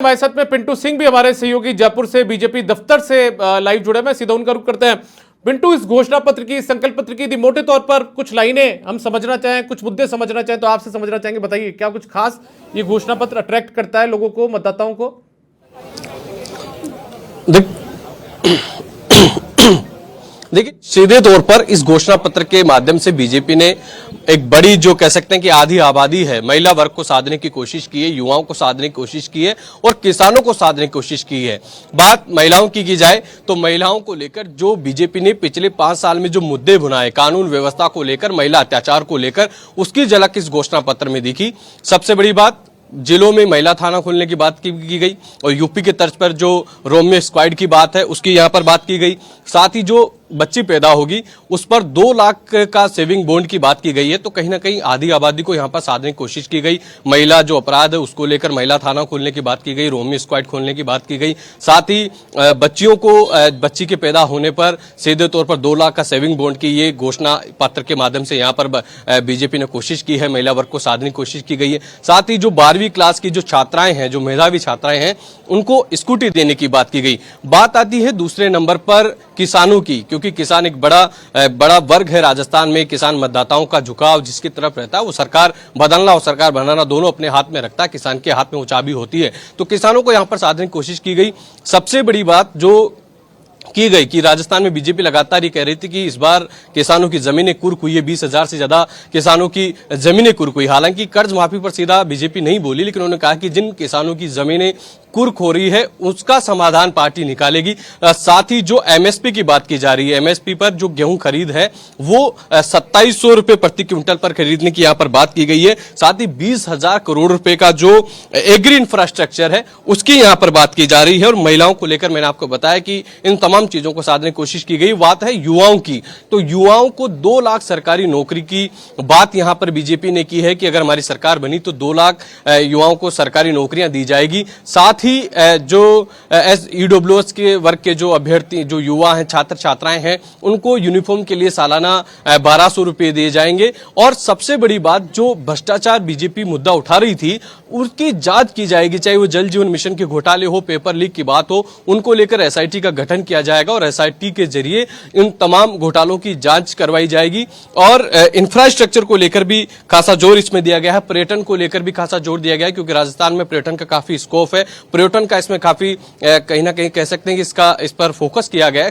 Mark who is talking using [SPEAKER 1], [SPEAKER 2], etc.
[SPEAKER 1] हमारे साथ में पिंटू सिंह भी हमारे सहयोगी जयपुर से बीजेपी दफ्तर से लाइव जुड़े हैं। सीधा उनका रुख करते हैं। पिंटू, इस घोषणा पत्र की, संकल्प पत्र की मोटे तौर पर कुछ लाइनें हम समझना चाहें, कुछ मुद्दे समझना चाहें तो आपसे समझना चाहेंगे। बताइए, क्या कुछ खास ये घोषणा पत्र अट्रैक्ट करता है लोगों को, मतदाताओं को?
[SPEAKER 2] देखिए, सीधे तौर पर इस घोषणा पत्र के माध्यम से बीजेपी ने एक बड़ी, जो कह सकते हैं कि आधी आबादी है, महिला वर्ग को साधने की कोशिश की है, युवाओं को साधने की कोशिश की है और किसानों को साधने की कोशिश की है। बात महिलाओं की जाए तो महिलाओं को लेकर जो बीजेपी ने पिछले 5 साल में जो मुद्दे बुनाए, कानून व्यवस्था को लेकर, महिला अत्याचार को लेकर, उसकी झलक इस घोषणा पत्र में दिखी। सबसे बड़ी बात, जिलों में महिला थाना खोलने की बात की गई और यूपी के तर्ज पर जो रोमियो स्क्वाड की बात है उसकी यहां पर बात की गई। साथ ही जो बच्ची पैदा होगी उस पर 2 लाख का सेविंग बॉन्ड की बात की गई है। तो कहीं ना कहीं आधी आबादी को यहां पर साधने की कोशिश की गई। महिला जो अपराध है उसको लेकर महिला थाना खोलने की बात की गई, रोमियो स्क्वाड खोलने की बात की गई। साथ ही बच्चियों को, बच्ची के पैदा होने पर सीधे तौर पर 2 लाख का सेविंग बॉन्ड की ये घोषणा पत्र के माध्यम से यहां पर बीजेपी ने कोशिश की है, महिला वर्ग को साधने की कोशिश की गई है। साथ ही जो 12वीं क्लास की जो छात्राएं हैं, जो मेधावी छात्राएं हैं, उनको स्कूटी देने की बात की गई। बात आती है दूसरे नंबर पर किसानों की, क्योंकि किसान एक बड़ा वर्ग है राजस्थान में। किसान मतदाताओं का झुकाव जिसकी तरफ रहता है, वो सरकार बदलना और सरकार बनाना दोनों अपने हाथ में रखता है। किसान के हाथ में वो चाबी होती है। तो किसानों को यहां पर साधने की कोशिश की गई। सबसे बड़ी बात जो की गई कि राजस्थान में बीजेपी लगातार ये कह रही थी कि इस बार किसानों की जमीनें कुर्क हुई है, 20,000 से ज्यादा किसानों की जमीनें कुर्क हुई। हालांकि कर्ज माफी पर सीधा बीजेपी नहीं बोली, लेकिन उन्होंने कहा कि जिन किसानों की जमीनें कुर्क हो रही है उसका समाधान पार्टी निकालेगी। साथ ही जो एमएसपी की बात की जा रही है, एमएसपी पर जो गेहूं खरीद है वो 2700 रुपए प्रति क्विंटल पर खरीदने की यहां पर बात की गई है। साथ ही 20,000 करोड़ रुपए का जो एग्री इंफ्रास्ट्रक्चर है उसकी यहां पर बात की जा रही है। और महिलाओं को लेकर मैंने आपको बताया कि इन तमाम चीजों को साधने की कोशिश की गई। बात है युवाओं की, तो युवाओं को 2 लाख सरकारी नौकरी की बात यहां पर बीजेपी ने की है कि अगर हमारी सरकार बनी तो 2 लाख युवाओं को सरकारी नौकरियां दी जाएगी। साथ ही जो ईडब्ल्यूएस के वर्ग के जो अभ्यर्थी, जो युवा हैं, छात्र छात्राएं हैं, उनको यूनिफॉर्म के लिए सालाना 1200 रुपए दिए जाएंगे। और सबसे बड़ी बात, जो भ्रष्टाचार बीजेपी मुद्दा उठा रही थी उसकी जांच की जाएगी, चाहे वो जल जीवन मिशन के घोटाले हो, पेपर लीक की बात हो, उनको लेकर एसआईटी का गठन किया जाएगा और एसआईटी के जरिए इन तमाम घोटालों की जांच करवाई जाएगी। और इंफ्रास्ट्रक्चर को लेकर भी खासा जोर इसमें दिया गया है, पर्यटन को लेकर भी खासा जोर दिया गया है, क्योंकि राजस्थान में पर्यटन का काफी स्कोप है। पर्यटन का इसमें काफी कहीं ना कहीं कह सकते हैं कि इस पर फोकस किया गया है।